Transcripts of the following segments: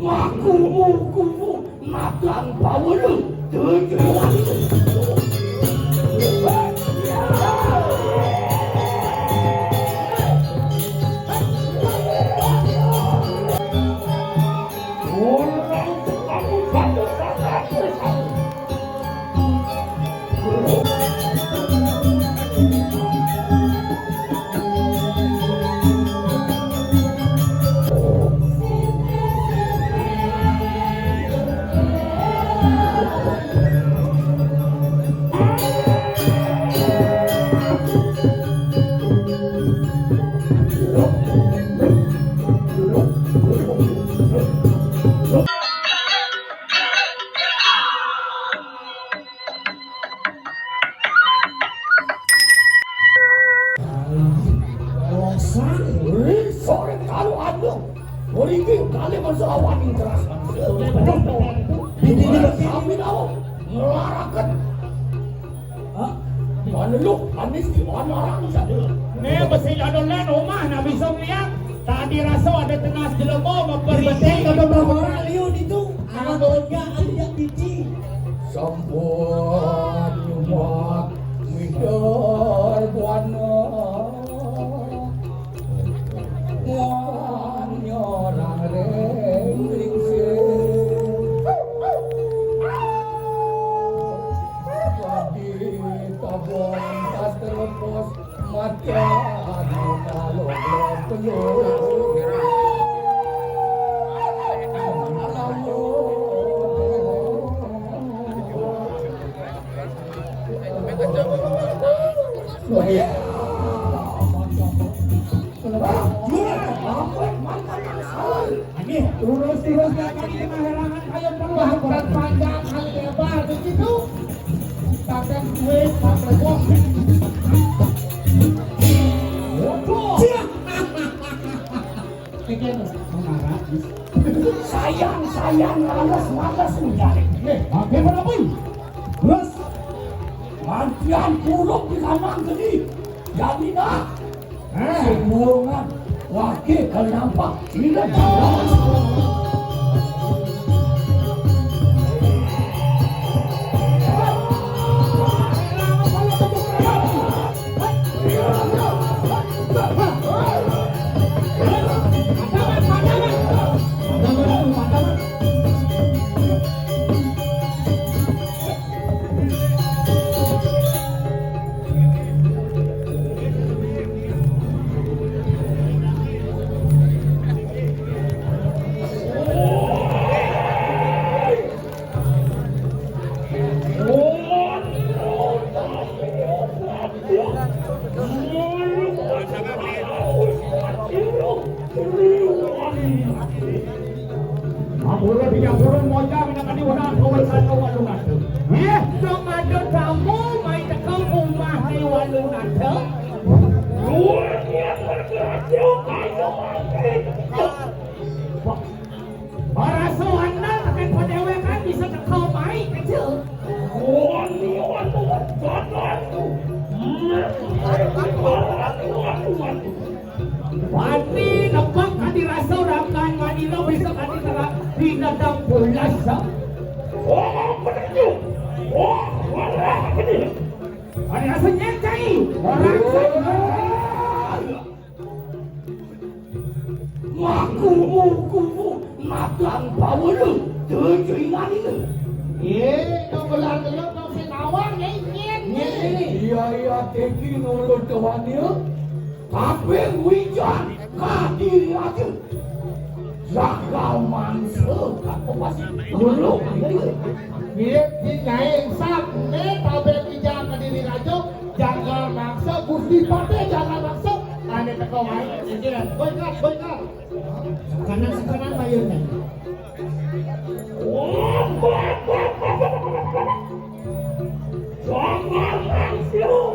Kumu makan bawelu tujuan. Sore kalau ada, mereka kali bersawan keras. Ini kami tahu melarangkan. Mana lu? Anis di mana orang sana? Nih besi adolan rumah nabi somliang. Tadi rasa ada tenas jelema memperbeting ada berapa orang liun itu? Anak olga ada biji. Sampun umat midor buana. Orang rengling Padi tabon tas terlepas mata kalau belum Terus kaki maherangan kayak perlahan panjang kali lebar begitu. Takkan gue sampai bos. Sayang malas mencari. Bagaimana pun? Terus mantian puluk di kanan tadi. Jadi nak semua wakil kalau nampak tidak jelas. Pati nampak kadi rasa orang kan Manila bisa kadi tera binatang pulas sa. Betul. Ada rasanya cai. Orang saya. Kumu makan bawelu tujuan itu. Kau belah gelap kau senawang ingin. Iya teki nurut tuannya. Tapi hujan kadiri aja. Jagal mangsa apa masih dulu. Dia naik sap ne tabel hujan kadiri rajo jagal mangsa gusti pate jagal mangsa. Ane teko main jiran. Boykat. Kanan bayarnya. Jangan langsung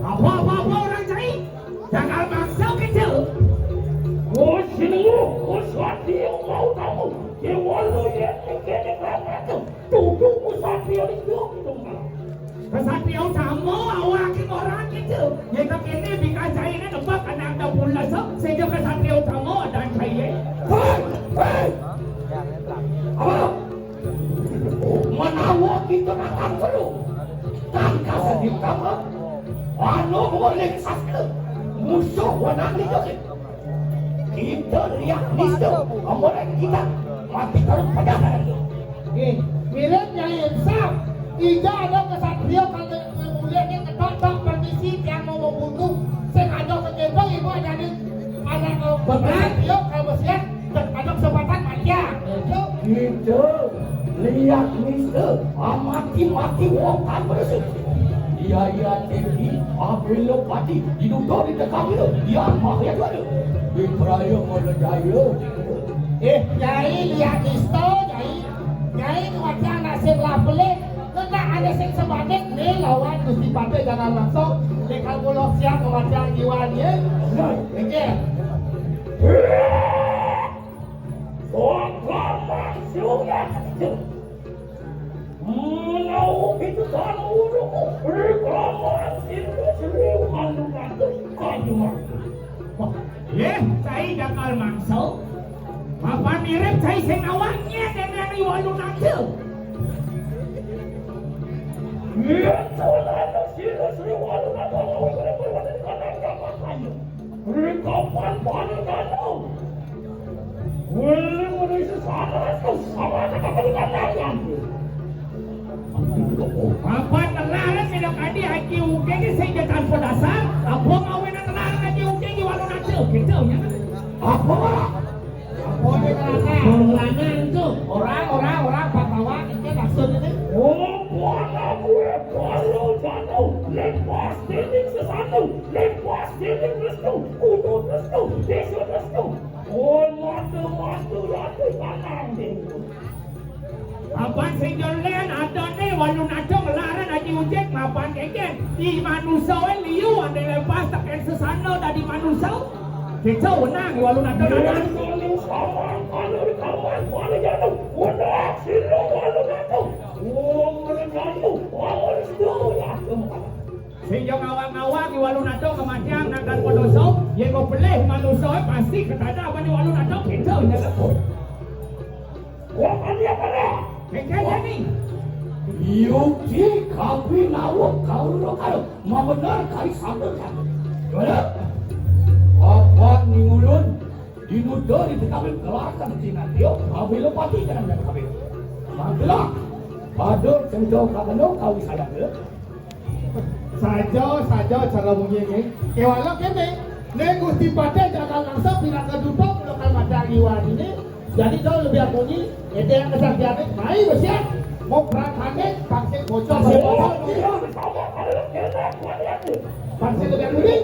Apa orang cai? Jagal mangsa kecil.我说你老大母，给我老爷给你干嘛的？都我说你要懂吗？ Kesatria utama awak orang itu. Jika kini bika cai ni nampak anak dah pulas. Sejak kesatria utama dan cai makan perlu. Tangka sedih kamu. Ano boleh sastra. Musuh wanang dijokin. Kita riak nisto. Amoran kita mati kalau pada hari. Mirip Nyai Insaf. Ija ada kesatria kalau mulainya ketok permisi yang mau membunuh. Sengaja menjebak ibu jadi anak berat. Yuk kalau siap ada kesempatan manja. Kita lihat nisto. Mati wongkan bersih. Iya tinggi, apabila pati diduduk di dekat itu, dia maknya ada. Di peraya meledaya. Nyai lihat isto, Nyai wajah nasib lapelik. Kena ada sing sebatik nih lawan Gusti Pate jangan langsung. Nih kalau lo siap wajah jiwanya, oke. Kok maksudnya? Mau itu kan urut reklamasi serius anugerah kayu. Saya bakal maksud. Apa mirip saya sing awaknya dengan riwayat nanti. Ya, soalnya serius riwayat nanti mau berbuat dengan apa kayu. Rekaman pada kayu. Boleh menulis salah sama dengan lain. Apa nelaran minum adi haji uke ni saya jatuh tanpa dasar. Apa mau nelaran haji uke ni walau nanti gitu ya? Apa? Apa ni nelaran tu? Orang pahlawan ini maksud ini. Mana gue kalau jatuh lepas titik sesatu, lepas titik restu, kudu restu, desa restu. Matu ratu tanam ni. Apa sejalan ada ni walau nanti nelaran haji uke ngapain keken? Di manusia liu ada lepas takkan sesana dari manusia. Kita wenang walau nanti nelaran. Sama kalau kawan mana jatuh, wadah silu walau jatuh. Sejak awak-awak di walau nato kematian akan podoso, yang kau pelih manusia pasti ketada apa di walau nato kita nya lepot. Wah dia pada. Kekanya ni. Yuki kapi nawak kalau mau benar kali sabarkan. Mana? Apa ni ulun? Dinudo di tekabin keluarkan Cina dia, apabila pati jangan tekabin. Mantelah. Pada cenderung kamu kau saya ke? Saja cara bunyinya. Walau kene, nek Gusti Pate jangan langsung bila keduduk lokal macam iwan ini. Jadi jauh lebih bunyi. Itu yang kesaktian ini. Mari bersiap. Mau perangkannya pakai bocor. Pakai lebih bunyi.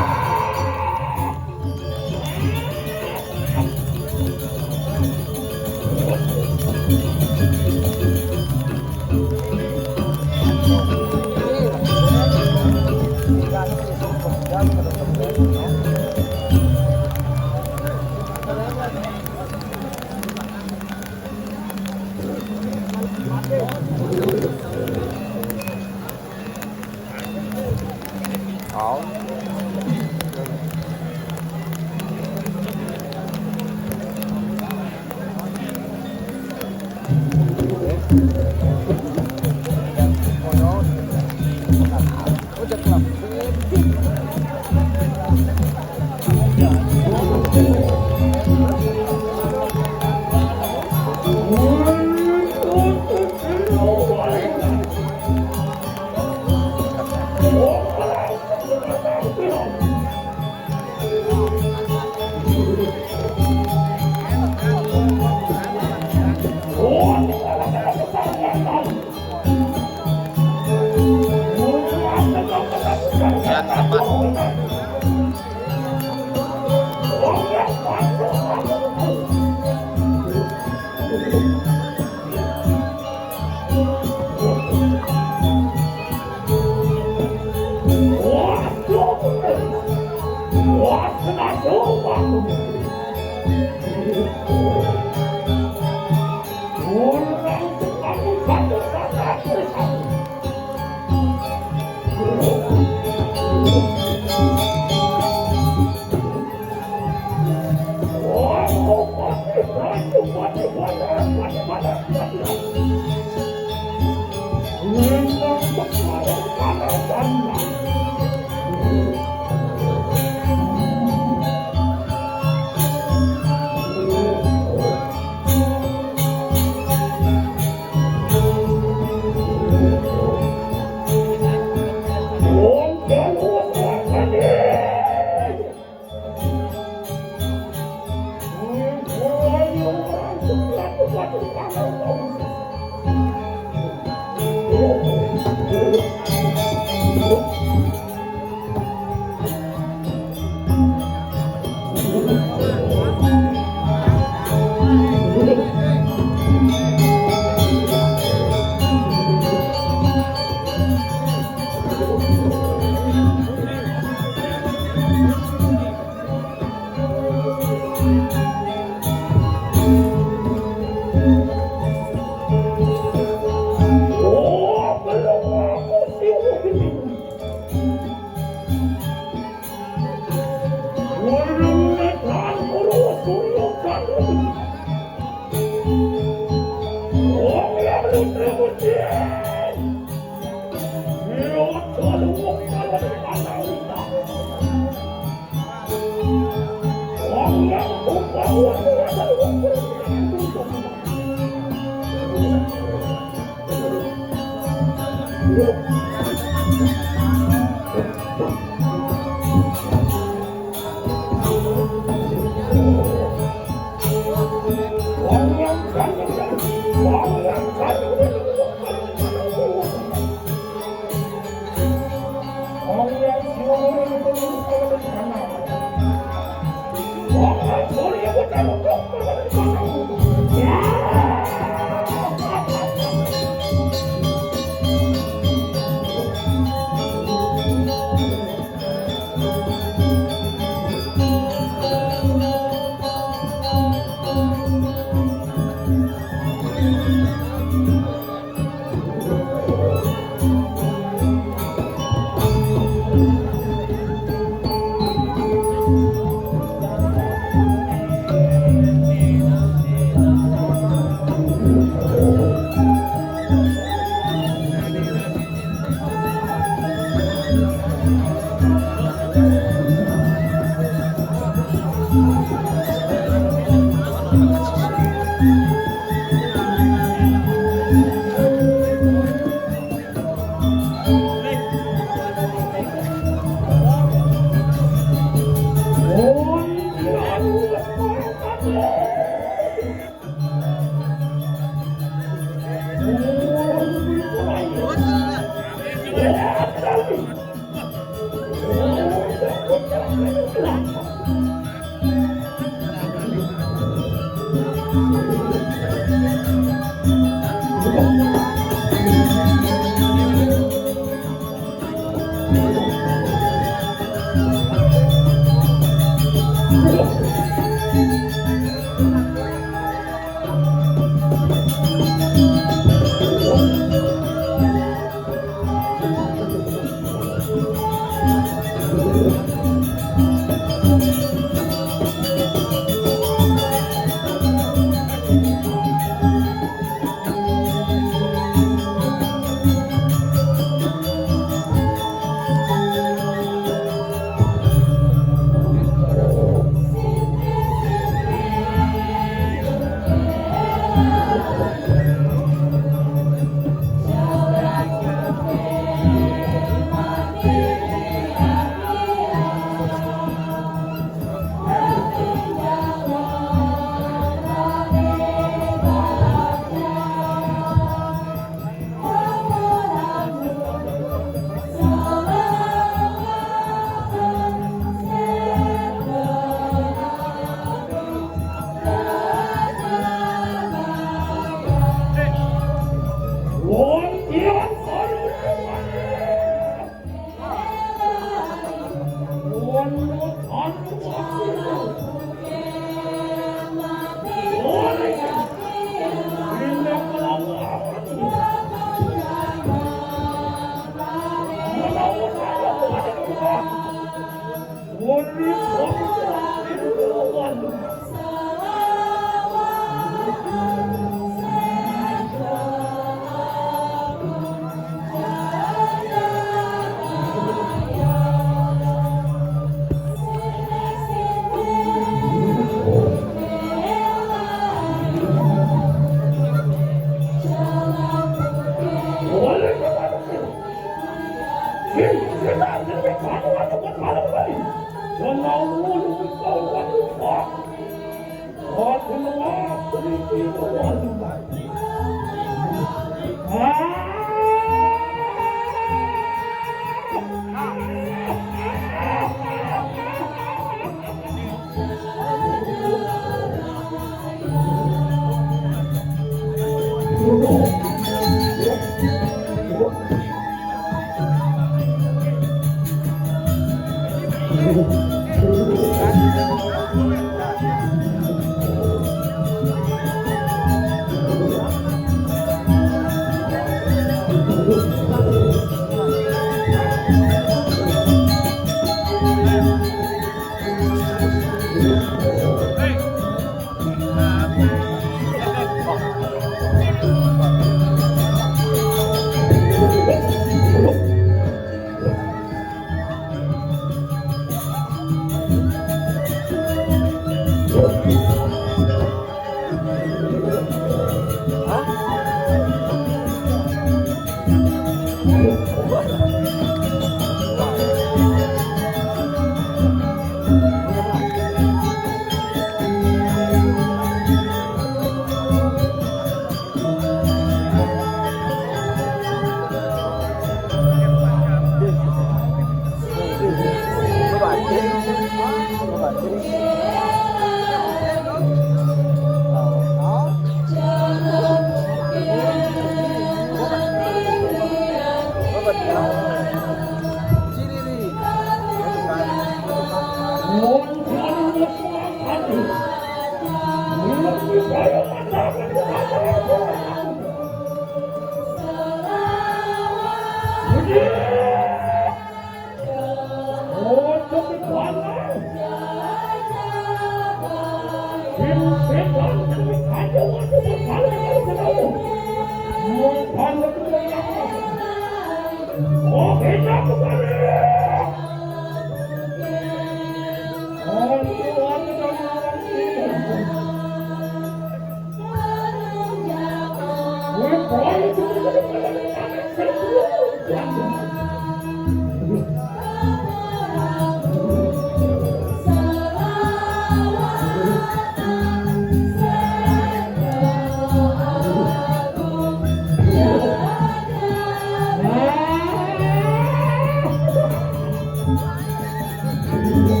Thank you.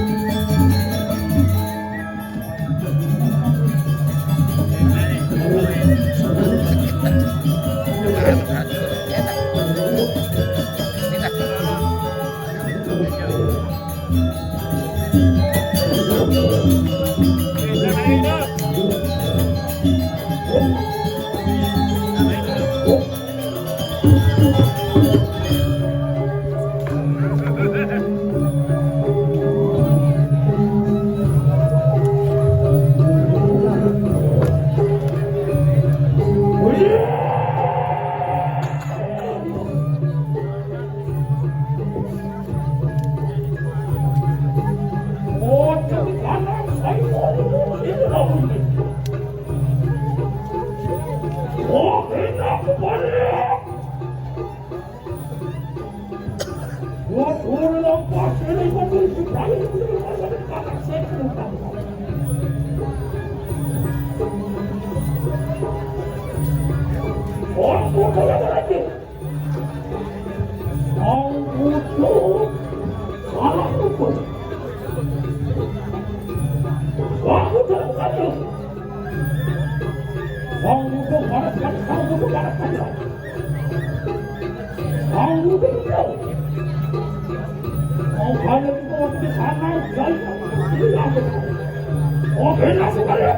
Oke, langsung aja.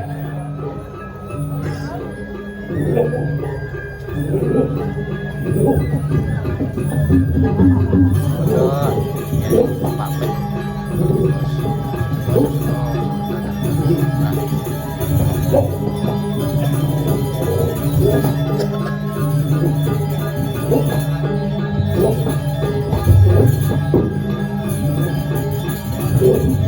Thank you.